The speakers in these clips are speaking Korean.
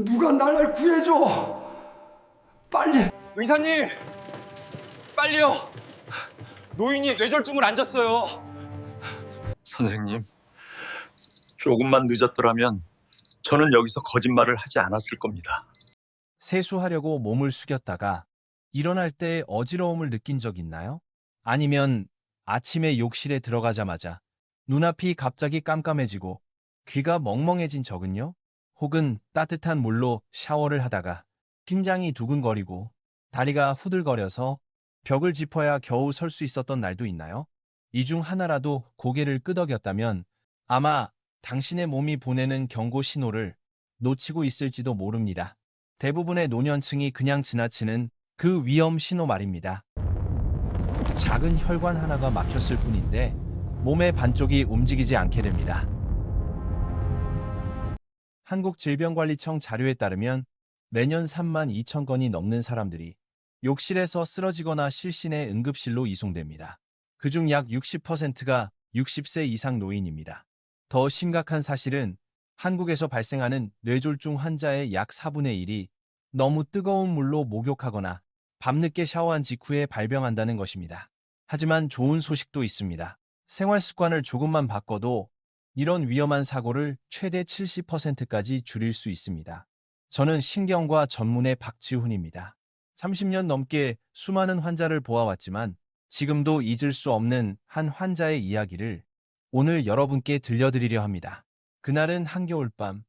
누가 날 구해줘. 빨리. 의사님! 빨리요! 노인이 뇌졸중을 앉았어요. 선생님, 조금만 늦었더라면 저는 여기서 거짓말을 하지 않았을 겁니다. 세수하려고 몸을 숙였다가 일어날 때 어지러움을 느낀 적 있나요? 아니면 아침에 욕실에 들어가자마자 눈앞이 갑자기 깜깜해지고 귀가 멍멍해진 적은요? 혹은 따뜻한 물로 샤워를 하다가 심장이 두근거리고 다리가 후들거려서 벽을 짚어야 겨우 설 수 있었던 날도 있나요? 이 중 하나라도 고개를 끄덕였다면 아마 당신의 몸이 보내는 경고 신호를 놓치고 있을지도 모릅니다. 대부분의 노년층이 그냥 지나치는 그 위험 신호 말입니다. 작은 혈관 하나가 막혔을 뿐인데 몸의 반쪽이 움직이지 않게 됩니다. 한국질병관리청 자료에 따르면 매년 3만 2천 건이 넘는 사람들이 욕실에서 쓰러지거나 실신의 응급실로 이송됩니다. 그중 약 60%가 60세 이상 노인입니다. 더 심각한 사실은 한국에서 발생하는 뇌졸중 환자의 약 4분의 1이 너무 뜨거운 물로 목욕하거나 밤늦게 샤워한 직후에 발병한다는 것입니다. 하지만 좋은 소식도 있습니다. 생활 습관을 조금만 바꿔도 이런 위험한 사고를 최대 70%까지 줄일 수 있습니다. 저는 신경과 전문의 박지훈입니다. 30년 넘게 수많은 환자를 보아왔지만 지금도 잊을 수 없는 한 환자의 이야기를 오늘 여러분께 들려드리려 합니다. 그날은 한겨울밤,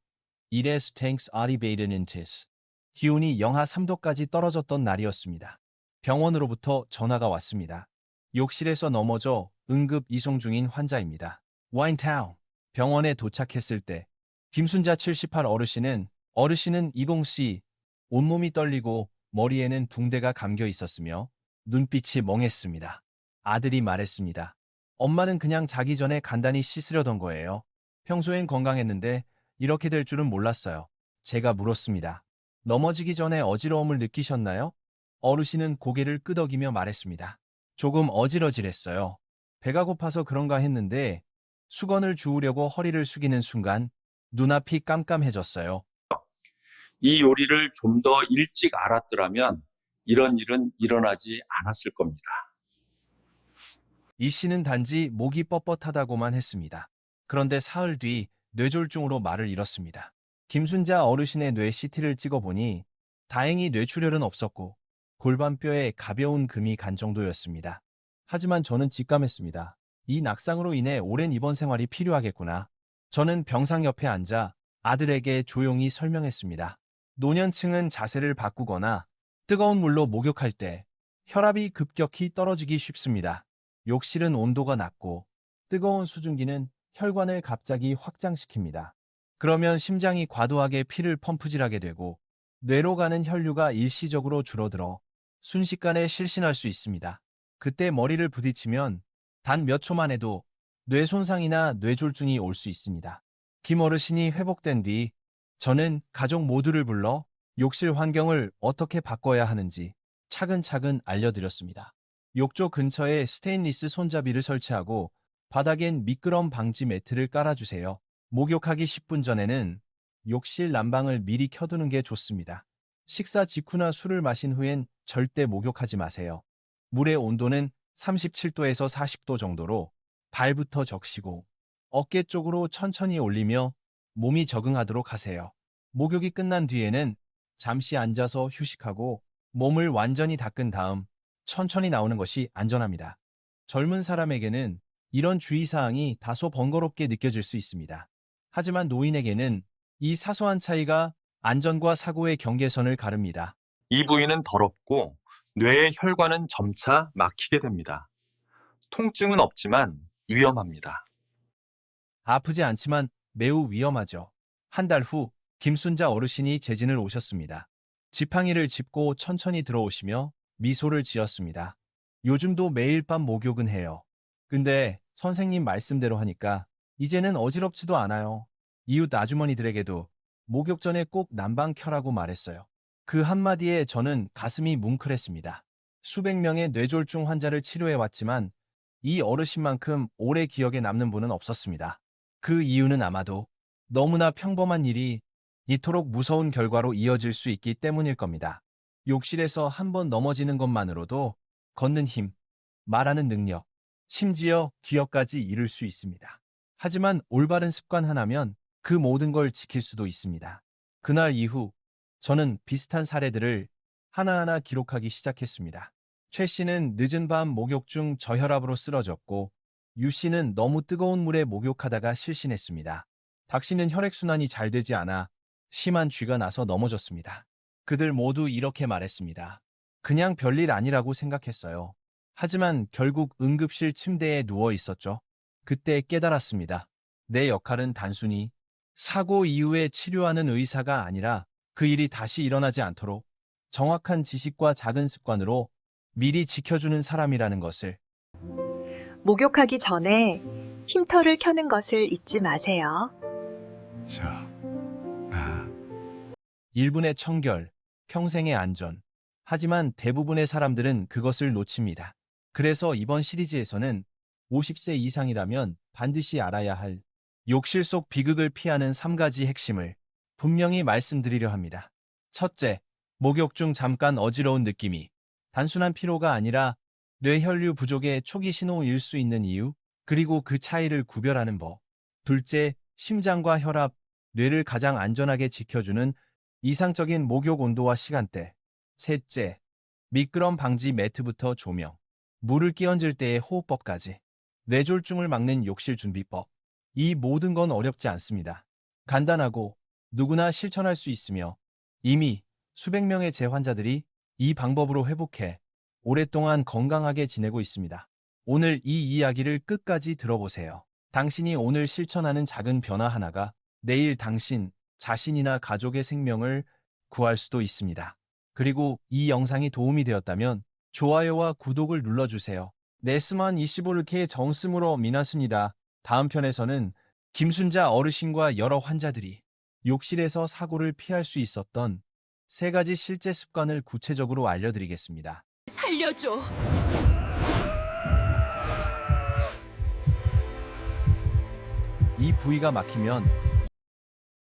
이레스 탱스 아리베이르닌티스, 기온이 영하 3도까지 떨어졌던 날이었습니다. 병원으로부터 전화가 왔습니다. 욕실에서 넘어져 응급 이송 중인 환자입니다. 와인타운 병원에 도착했을 때 김순자 78 어르신은 이봉씨, 온몸이 떨리고 머리에는 붕대가 감겨 있었으며 눈빛이 멍했습니다. 아들이 말했습니다. 엄마는 그냥 자기 전에 간단히 씻으려던 거예요. 평소엔 건강했는데 이렇게 될 줄은 몰랐어요. 제가 물었습니다. 넘어지기 전에 어지러움을 느끼셨나요? 어르신은 고개를 끄덕이며 말했습니다. 조금 어지러질했어요. 배가 고파서 그런가 했는데 수건을 주우려고 허리를 숙이는 순간 눈앞이 깜깜해졌어요. 이 요리를 좀 더 일찍 알았더라면 이런 일은 일어나지 않았을 겁니다. 이 씨는 단지 목이 뻣뻣하다고만 했습니다. 그런데 사흘 뒤 뇌졸중으로 말을 잃었습니다. 김순자 어르신의 뇌 CT를 찍어보니 다행히 뇌출혈은 없었고 골반뼈에 가벼운 금이 간 정도였습니다. 하지만 저는 직감했습니다. 이 낙상으로 인해 오랜 입원 생활이 필요하겠구나. 저는 병상 옆에 앉아 아들에게 조용히 설명했습니다. 노년층은 자세를 바꾸거나 뜨거운 물로 목욕할 때 혈압이 급격히 떨어지기 쉽습니다. 욕실은 온도가 낮고 뜨거운 수증기는 혈관을 갑자기 확장시킵니다. 그러면 심장이 과도하게 피를 펌프질하게 되고 뇌로 가는 혈류가 일시적으로 줄어들어 순식간에 실신할 수 있습니다. 그때 머리를 부딪히면 단 몇 초만 해도 뇌 손상이나 뇌졸중이 올 수 있습니다. 김 어르신이 회복된 뒤 저는 가족 모두를 불러 욕실 환경을 어떻게 바꿔야 하는지 차근차근 알려드렸습니다. 욕조 근처에 스테인리스 손잡이를 설치하고 바닥엔 미끄럼 방지 매트를 깔아주세요. 목욕하기 10분 전에는 욕실 난방을 미리 켜두는 게 좋습니다. 식사 직후나 술을 마신 후엔 절대 목욕하지 마세요. 물의 온도는 37도에서 40도 정도로 발부터 적시고 어깨 쪽으로 천천히 올리며 몸이 적응하도록 하세요. 목욕이 끝난 뒤에는 잠시 앉아서 휴식하고 몸을 완전히 닦은 다음 천천히 나오는 것이 안전합니다. 젊은 사람에게는 이런 주의사항이 다소 번거롭게 느껴질 수 있습니다. 하지만 노인에게는 이 사소한 차이가 안전과 사고의 경계선을 가릅니다. 이 부위는 더럽고 뇌의 혈관은 점차 막히게 됩니다. 통증은 없지만 위험합니다. 아프지 않지만 매우 위험하죠. 한 달 후 김순자 어르신이 재진을 오셨습니다. 지팡이를 짚고 천천히 들어오시며 미소를 지었습니다. 요즘도 매일 밤 목욕은 해요. 근데 선생님 말씀대로 하니까 이제는 어지럽지도 않아요. 이웃 아주머니들에게도 목욕 전에 꼭 난방 켜라고 말했어요. 그 한마디에 저는 가슴이 뭉클했습니다. 수백 명의 뇌졸중 환자를 치료해왔지만 이 어르신만큼 오래 기억에 남는 분은 없었습니다. 그 이유는 아마도 너무나 평범한 일이 이토록 무서운 결과로 이어질 수 있기 때문일 겁니다. 욕실에서 한 번 넘어지는 것만으로도 걷는 힘, 말하는 능력, 심지어 기억까지 잃을 수 있습니다. 하지만 올바른 습관 하나면 그 모든 걸 지킬 수도 있습니다. 그날 이후 저는 비슷한 사례들을 하나하나 기록하기 시작했습니다. 최 씨는 늦은 밤 목욕 중 저혈압으로 쓰러졌고, 유 씨는 너무 뜨거운 물에 목욕하다가 실신했습니다. 박 씨는 혈액순환이 잘 되지 않아 심한 쥐가 나서 넘어졌습니다. 그들 모두 이렇게 말했습니다. 그냥 별일 아니라고 생각했어요. 하지만 결국 응급실 침대에 누워 있었죠. 그때 깨달았습니다. 내 역할은 단순히 사고 이후에 치료하는 의사가 아니라 그 일이 다시 일어나지 않도록 정확한 지식과 작은 습관으로 미리 지켜주는 사람이라는 것을. 목욕하기 전에 쉼터를 켜는 것을 잊지 마세요. 자, 나 1분의 청결, 평생의 안전. 하지만 대부분의 사람들은 그것을 놓칩니다. 그래서 이번 시리즈에서는 50세 이상이라면 반드시 알아야 할 욕실 속 비극을 피하는 3가지 핵심을 분명히 말씀드리려 합니다. 첫째, 목욕 중 잠깐 어지러운 느낌이 단순한 피로가 아니라 뇌혈류 부족의 초기 신호일 수 있는 이유, 그리고 그 차이를 구별하는 법. 둘째, 심장과 혈압, 뇌를 가장 안전하게 지켜주는 이상적인 목욕 온도와 시간대. 셋째, 미끄럼 방지 매트부터 조명, 물을 끼얹을 때의 호흡법까지, 뇌졸중을 막는 욕실 준비법. 이 모든 건 어렵지 않습니다. 간단하고 누구나 실천할 수 있으며 이미 수백 명의 재환자들이 이 방법으로 회복해 오랫동안 건강하게 지내고 있습니다. 오늘 이 이야기를 끝까지 들어보세요. 당신이 오늘 실천하는 작은 변화 하나가 내일 당신 자신이나 가족의 생명을 구할 수도 있습니다. 그리고 이 영상이 도움이 되었다면 좋아요와 구독을 눌러주세요. 네스만 25르케의 정스무로 미나습니다. 다음 편에서는 김순자 어르신과 여러 환자들이 욕실에서 사고를 피할 수 있었던 3가지 실제 습관을 구체적으로 알려드리겠습니다. 살려줘. 이 부위가 막히면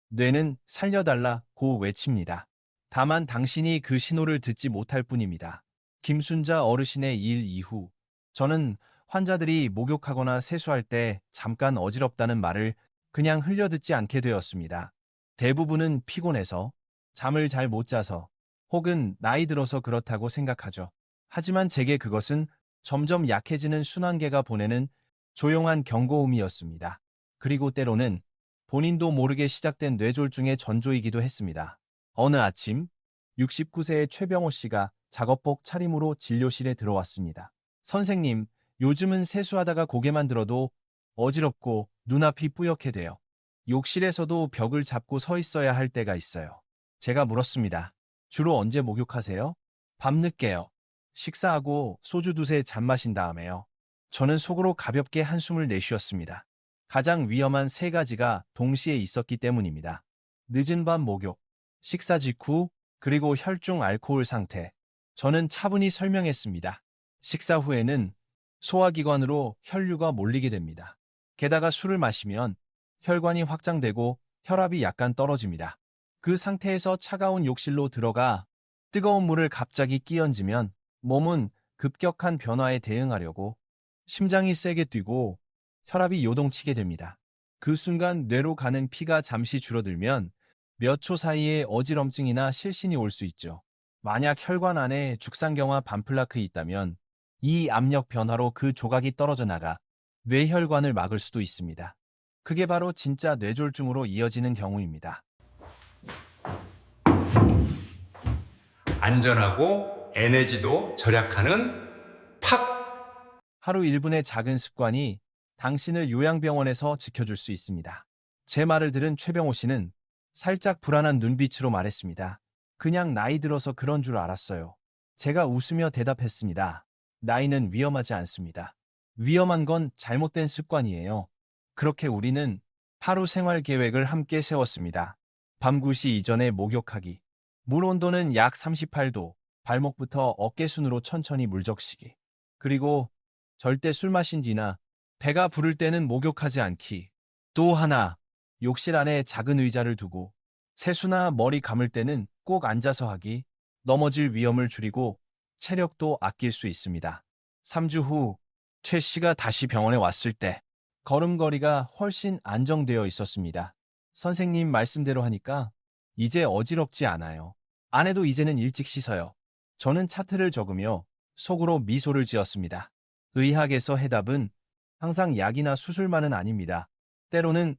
뇌는 살려달라고 외칩니다. 다만 당신이 그 신호를 듣지 못할 뿐입니다. 김순자 어르신의 일 이후 저는 환자들이 목욕하거나 세수할 때 잠깐 어지럽다는 말을 그냥 흘려듣지 않게 되었습니다. 대부분은 피곤해서, 잠을 잘 못 자서, 혹은 나이 들어서 그렇다고 생각하죠. 하지만 제게 그것은 점점 약해지는 순환계가 보내는 조용한 경고음이었습니다. 그리고 때로는 본인도 모르게 시작된 뇌졸중의 전조이기도 했습니다. 어느 아침 69세의 최병호 씨가 작업복 차림으로 진료실에 들어왔습니다. 선생님, 요즘은 세수하다가 고개만 들어도 어지럽고 눈앞이 뿌옇게 돼요. 욕실에서도 벽을 잡고 서 있어야 할 때가 있어요. 제가 물었습니다. 주로 언제 목욕하세요? 밤늦게요. 식사하고 소주 2세 잔 마신 다음에요. 저는 속으로 가볍게 한숨을 내쉬었습니다. 가장 위험한 3가지가 동시에 있었기 때문입니다. 늦은 밤 목욕, 식사 직후, 그리고 혈중 알코올 상태. 저는 차분히 설명했습니다. 식사 후에는 소화기관으로 혈류가 몰리게 됩니다. 게다가 술을 마시면 혈관이 확장되고 혈압이 약간 떨어집니다. 그 상태에서 차가운 욕실로 들어가 뜨거운 물을 갑자기 끼얹으면 몸은 급격한 변화에 대응하려고 심장이 세게 뛰고 혈압이 요동치게 됩니다. 그 순간 뇌로 가는 피가 잠시 줄어들면 몇 초 사이에 어지럼증이나 실신이 올 수 있죠. 만약 혈관 안에 죽상경화 반플라크 있다면 이 압력 변화로 그 조각이 떨어져 나가 뇌혈관을 막을 수도 있습니다. 그게 바로 진짜 뇌졸중으로 이어지는 경우입니다. 안전하고 에너지도 절약하는 팍! 하루 1분의 작은 습관이 당신을 요양병원에서 지켜줄 수 있습니다. 제 말을 들은 최병호 씨는 살짝 불안한 눈빛으로 말했습니다. 그냥 나이 들어서 그런 줄 알았어요. 제가 웃으며 대답했습니다. 나이는 위험하지 않습니다. 위험한 건 잘못된 습관이에요. 그렇게 우리는 하루 생활 계획을 함께 세웠습니다. 밤 9시 이전에 목욕하기. 물 온도는 약 38도, 발목부터 어깨순으로 천천히 물 적시기. 그리고 절대 술 마신 뒤나 배가 부를 때는 목욕하지 않기. 또 하나, 욕실 안에 작은 의자를 두고 세수나 머리 감을 때는 꼭 앉아서 하기, 넘어질 위험을 줄이고 체력도 아낄 수 있습니다. 3주 후 최 씨가 다시 병원에 왔을 때 걸음걸이가 훨씬 안정되어 있었습니다. 선생님 말씀대로 하니까 이제 어지럽지 않아요. 아내도 이제는 일찍 씻어요. 저는 차트를 적으며 속으로 미소를 지었습니다. 의학에서 해답은 항상 약이나 수술만은 아닙니다. 때로는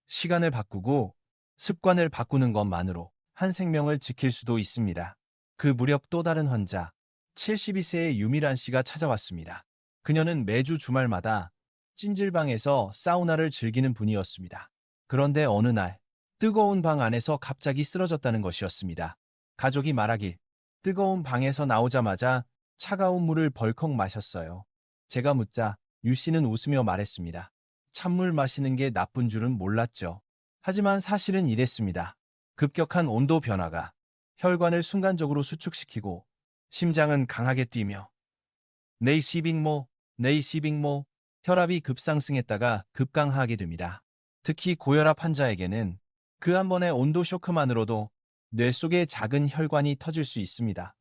시간을 바꾸고 습관을 바꾸는 것만으로 한 생명을 지킬 수도 있습니다. 그 무렵 또 다른 환자, 72세의 유미란 씨가 찾아왔습니다. 그녀는 매주 주말마다 찜질방에서 사우나를 즐기는 분이었습니다. 그런데 어느 날 뜨거운 방 안에서 갑자기 쓰러졌다는 것이었습니다. 가족이 말하길 뜨거운 방에서 나오자마자 차가운 물을 벌컥 마셨어요. 제가 묻자 유 씨는 웃으며 말했습니다. 찬물 마시는 게 나쁜 줄은 몰랐죠. 하지만 사실은 이랬습니다. 급격한 온도 변화가 혈관을 순간적으로 수축시키고 심장은 강하게 뛰며 네이시빙모 혈압이 급상승했다가 급강하게 됩니다. 특히 고혈압 환자에게는 그 한 번의 온도 쇼크만으로도 뇌 속에 작은 혈관이 터질 수 있습니다.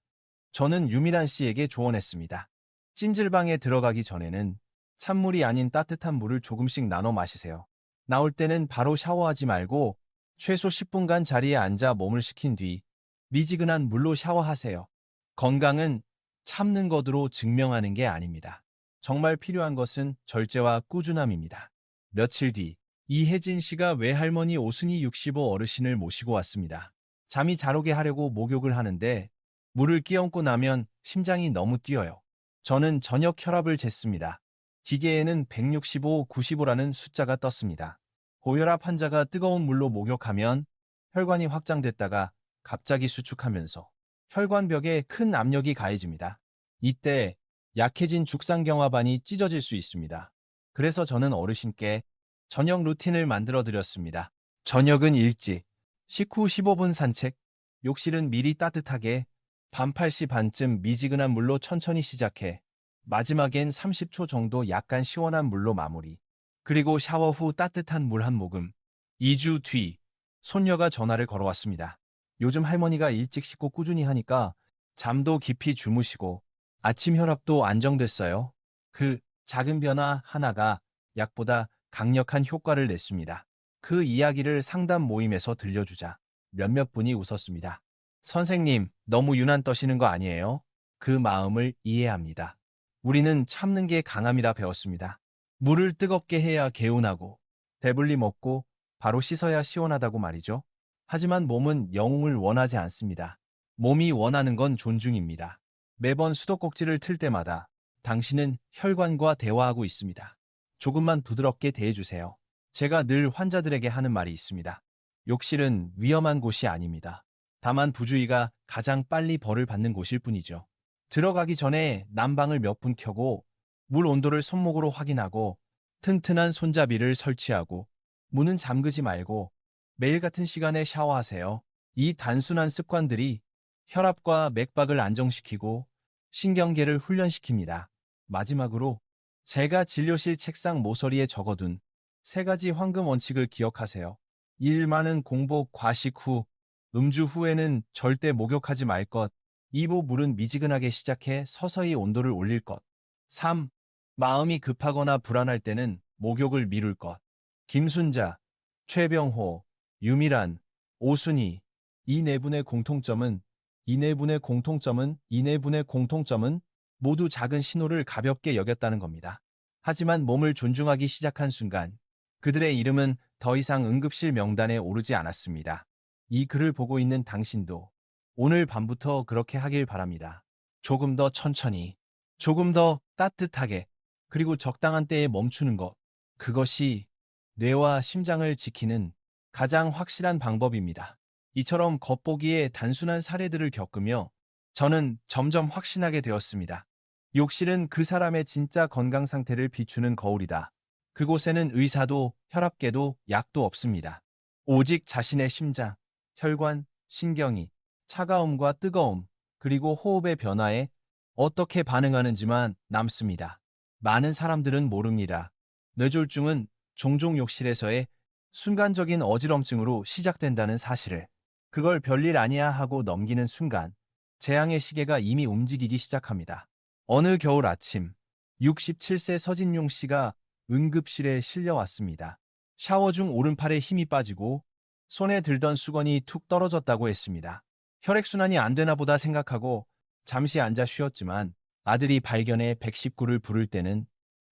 저는 유미란 씨에게 조언했습니다. 찜질방에 들어가기 전에는 찬물이 아닌 따뜻한 물을 조금씩 나눠 마시세요. 나올 때는 바로 샤워하지 말고 최소 10분간 자리에 앉아 몸을 식힌 뒤 미지근한 물로 샤워하세요. 건강은 참는 것으로 증명하는 게 아닙니다. 정말 필요한 것은 절제와 꾸준함입니다. 며칠 뒤 이혜진 씨가 외할머니 오순이 65 어르신을 모시고 왔습니다. 잠이 잘 오게 하려고 목욕을 하는데 물을 끼얹고 나면 심장이 너무 뛰어요. 저는 저녁 혈압을 쟀습니다. 기계에는 165, 95라는 숫자가 떴습니다. 고혈압 환자가 뜨거운 물로 목욕하면 혈관이 확장됐다가 갑자기 수축하면서 혈관벽에 큰 압력이 가해집니다. 이때 약해진 죽상경화반이 찢어질 수 있습니다. 그래서 저는 어르신께 저녁 루틴을 만들어 드렸습니다. 저녁은 일찍, 식후 15분 산책, 욕실은 미리 따뜻하게, 밤 8시 반쯤 미지근한 물로 천천히 시작해 마지막엔 30초 정도 약간 시원한 물로 마무리. 그리고 샤워 후 따뜻한 물 한 모금. 2주 뒤 손녀가 전화를 걸어왔습니다. 요즘 할머니가 일찍 씻고 꾸준히 하니까 잠도 깊이 주무시고 아침 혈압도 안정됐어요. 그 작은 변화 하나가 약보다 강력한 효과를 냈습니다. 그 이야기를 상담 모임에서 들려주자 몇몇 분이 웃었습니다. 선생님, 너무 유난 떠시는 거 아니에요? 그 마음을 이해합니다. 우리는 참는 게 강함이라 배웠습니다. 물을 뜨겁게 해야 개운하고 배불리 먹고 바로 씻어야 시원하다고 말이죠. 하지만 몸은 영웅을 원하지 않습니다. 몸이 원하는 건 존중입니다. 매번 수도꼭지를 틀 때마다 당신은 혈관과 대화하고 있습니다. 조금만 부드럽게 대해주세요. 제가 늘 환자들에게 하는 말이 있습니다. 욕실은 위험한 곳이 아닙니다. 다만 부주의가 가장 빨리 벌을 받는 곳일 뿐이죠. 들어가기 전에 난방을 몇 분 켜고 물 온도를 손목으로 확인하고 튼튼한 손잡이를 설치하고 문은 잠그지 말고 매일 같은 시간에 샤워하세요. 이 단순한 습관들이 혈압과 맥박을 안정시키고 신경계를 훈련시킵니다. 마지막으로 제가 진료실 책상 모서리에 적어둔 3가지 황금 원칙을 기억하세요. 1. 많은 공복 과식 후, 음주 후에는 절대 목욕하지 말 것. 2. 물은 미지근하게 시작해 서서히 온도를 올릴 것. 3. 마음이 급하거나 불안할 때는 목욕을 미룰 것. 김순자, 최병호, 유미란, 오순이. 이 네 분의 공통점은 모두 작은 신호를 가볍게 여겼다는 겁니다. 하지만 몸을 존중하기 시작한 순간 그들의 이름은 더 이상 응급실 명단에 오르지 않았습니다. 이 글을 보고 있는 당신도 오늘 밤부터 그렇게 하길 바랍니다. 조금 더 천천히, 조금 더 따뜻하게, 그리고 적당한 때에 멈추는 것. 그것이 뇌와 심장을 지키는 가장 확실한 방법입니다. 이처럼 겉보기에 단순한 사례들을 겪으며 저는 점점 확신하게 되었습니다. 욕실은 그 사람의 진짜 건강 상태를 비추는 거울이다. 그곳에는 의사도 혈압계도 약도 없습니다. 오직 자신의 심장, 혈관, 신경이 차가움과 뜨거움, 그리고 호흡의 변화에 어떻게 반응하는지만 남습니다. 많은 사람들은 모릅니다. 뇌졸중은 종종 욕실에서의 순간적인 어지럼증으로 시작된다는 사실을. 그걸 별일 아니야 하고 넘기는 순간 재앙의 시계가 이미 움직이기 시작합니다. 어느 겨울 아침 67세 서진용 씨가 응급실에 실려왔습니다. 샤워 중 오른팔에 힘이 빠지고 손에 들던 수건이 툭 떨어졌다고 했습니다. 혈액순환이 안 되나 보다 생각하고 잠시 앉아 쉬었지만 아들이 발견해 119를 부를 때는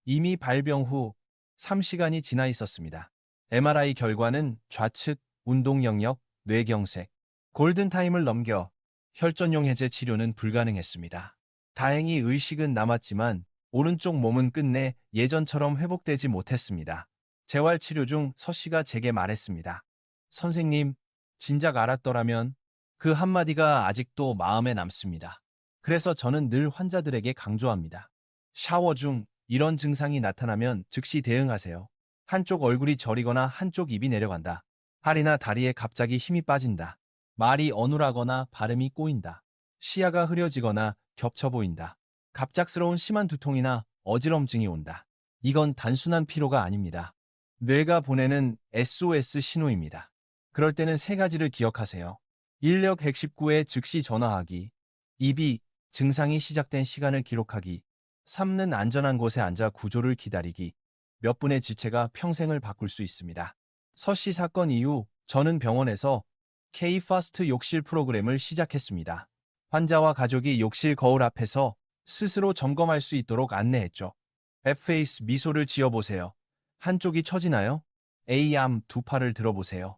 이미 발병 후 3시간이 지나 있었습니다. MRI 결과는 좌측 운동 영역 뇌경색, 골든타임을 넘겨 혈전용 해제 치료는 불가능했습니다. 다행히 의식은 남았지만 오른쪽 몸은 끝내 예전처럼 회복되지 못했습니다. 재활치료 중 서 씨가 제게 말했습니다. 선생님, 진작 알았더라면. 그 한마디가 아직도 마음에 남습니다. 그래서 저는 늘 환자들에게 강조합니다. 샤워 중 이런 증상이 나타나면 즉시 대응하세요. 한쪽 얼굴이 저리거나 한쪽 입이 내려간다. 팔이나 다리에 갑자기 힘이 빠진다. 말이 어눌하거나 발음이 꼬인다. 시야가 흐려지거나 겹쳐 보인다. 갑작스러운 심한 두통이나 어지럼증이 온다. 이건 단순한 피로가 아닙니다. 뇌가 보내는 SOS 신호입니다. 그럴 때는 세 가지를 기억하세요. 인력 119에 즉시 전화하기, 2비 증상이 시작된 시간을 기록하기, 3는 안전한 곳에 앉아 구조를 기다리기. 몇 분의 지체가 평생을 바꿀 수 있습니다. 서씨 사건 이후 저는 병원에서 K-FAST 욕실 프로그램을 시작했습니다. 환자와 가족이 욕실 거울 앞에서 스스로 점검할 수 있도록 안내했죠. F-페이스 미소를 지어보세요. 한쪽이 처지나요? A-암 두 팔을 들어보세요.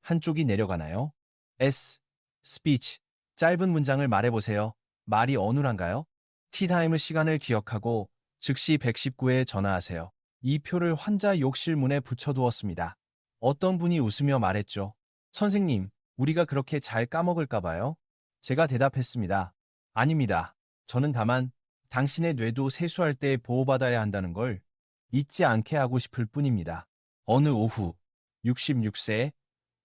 한쪽이 내려가나요? S. 스피치 짧은 문장을 말해보세요. 말이 어눌한가요? 티타임 시간을 기억하고 즉시 119에 전화하세요. 이 표를 환자 욕실 문에 붙여두었습니다. 어떤 분이 웃으며 말했죠. 선생님, 우리가 그렇게 잘 까먹을까봐요? 제가 대답했습니다. 아닙니다. 저는 다만 당신의 뇌도 세수할 때 보호받아야 한다는 걸 잊지 않게 하고 싶을 뿐입니다. 어느 오후 66세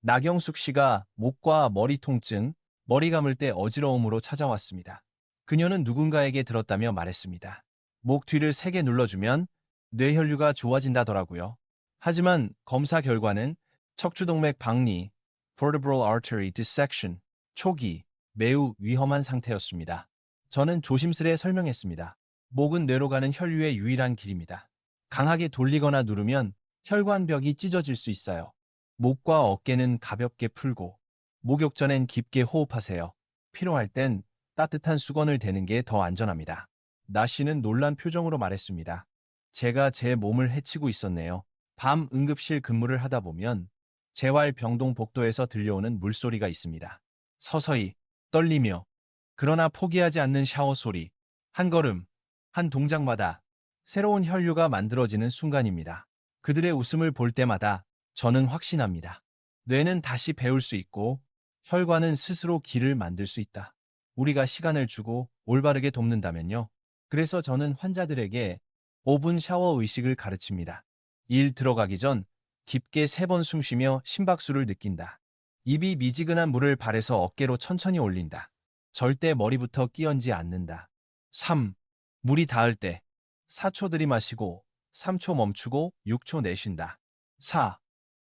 나경숙 씨가 목과 머리 통증, 머리 감을 때 어지러움으로 찾아왔습니다. 그녀는 누군가에게 들었다며 말했습니다. 목 뒤를 세게 눌러주면 뇌혈류가 좋아진다더라고요. 하지만 검사 결과는 척추동맥 박리, vertebral artery dissection, 초기, 매우 위험한 상태였습니다. 저는 조심스레 설명했습니다. 목은 뇌로 가는 혈류의 유일한 길입니다. 강하게 돌리거나 누르면 혈관벽이 찢어질 수 있어요. 목과 어깨는 가볍게 풀고 목욕 전엔 깊게 호흡하세요. 필요할 땐 따뜻한 수건을 대는 게 더 안전합니다. 나 씨는 놀란 표정으로 말했습니다. 제가 제 몸을 해치고 있었네요. 밤 응급실 근무를 하다 보면 재활병동 복도에서 들려오는 물소리가 있습니다. 서서히 떨리며 그러나 포기하지 않는 샤워 소리. 한 걸음, 한 동작마다 새로운 혈류가 만들어지는 순간입니다. 그들의 웃음을 볼 때마다 저는 확신합니다. 뇌는 다시 배울 수 있고 혈관은 스스로 길을 만들 수 있다. 우리가 시간을 주고 올바르게 돕는다면요. 그래서 저는 환자들에게 5분 샤워 의식을 가르칩니다. 일 들어가기 전 깊게 3번 숨쉬며 심박수를 느낀다. 입이 미지근한 물을 발에서 어깨로 천천히 올린다. 절대 머리부터 끼얹지 않는다. 3. 물이 닿을 때 4초 들이마시고 3초 멈추고 6초 내쉰다. 4.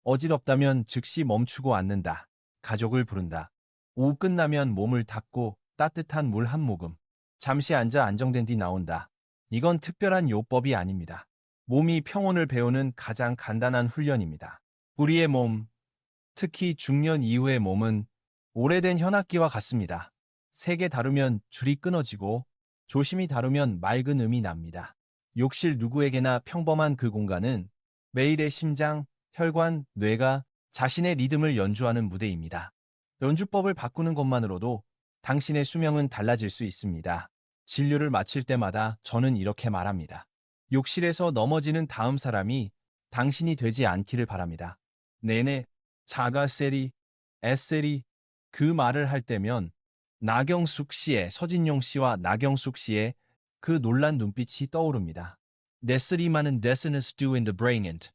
어지럽다면 즉시 멈추고 앉는다. 가족을 부른다. 5. 끝나면 몸을 닦고 따뜻한 물 한 모금. 잠시 앉아 안정된 뒤 나온다. 이건 특별한 요법이 아닙니다. 몸이 평온을 배우는 가장 간단한 훈련입니다. 우리의 몸, 특히 중년 이후의 몸은 오래된 현악기와 같습니다. 세게 다루면 줄이 끊어지고 조심히 다루면 맑은 음이 납니다. 욕실 누구에게나 평범한 그 공간은 매일의 심장, 혈관, 뇌가 자신의 리듬을 연주하는 무대입니다. 연주법을 바꾸는 것만으로도 당신의 수명은 달라질 수 있습니다. 진료를 마칠 때마다 저는 이렇게 말합니다. 욕실에서 넘어지는 다음 사람이 당신이 되지 않기를 바랍니다. 내내 자가세리, 에세리 그 말을 할 때면 나경숙 씨의 서진용 씨와 나경숙 씨의 그 놀란 눈빛이 떠오릅니다. 네스리만은 데스너스 두 in the brain and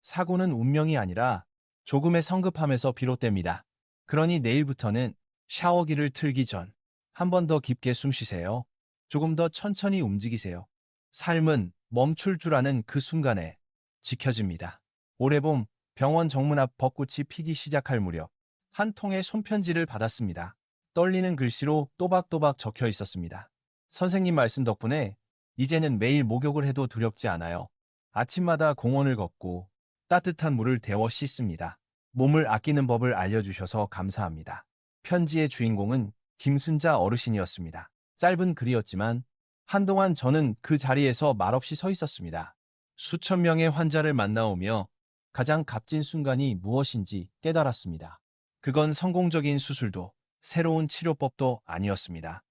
사고는 운명이 아니라 조금의 성급함에서 비롯됩니다. 그러니 내일부터는 샤워기를 틀기 전 한 번 더 깊게 숨 쉬세요. 조금 더 천천히 움직이세요. 삶은 멈출 줄 아는 그 순간에 지켜집니다. 올해 봄 병원 정문 앞 벚꽃이 피기 시작할 무렵 한 통의 손편지를 받았습니다. 떨리는 글씨로 또박또박 적혀 있었습니다. 선생님 말씀 덕분에 이제는 매일 목욕을 해도 두렵지 않아요. 아침마다 공원을 걷고 따뜻한 물을 데워 씻습니다. 몸을 아끼는 법을 알려주셔서 감사합니다. 편지의 주인공은 김순자 어르신이었습니다. 짧은 글이었지만 한동안 저는 그 자리에서 말없이 서 있었습니다. 수천 명의 환자를 만나오며 가장 값진 순간이 무엇인지 깨달았습니다. 그건 성공적인 수술도 새로운 치료법도 아니었습니다.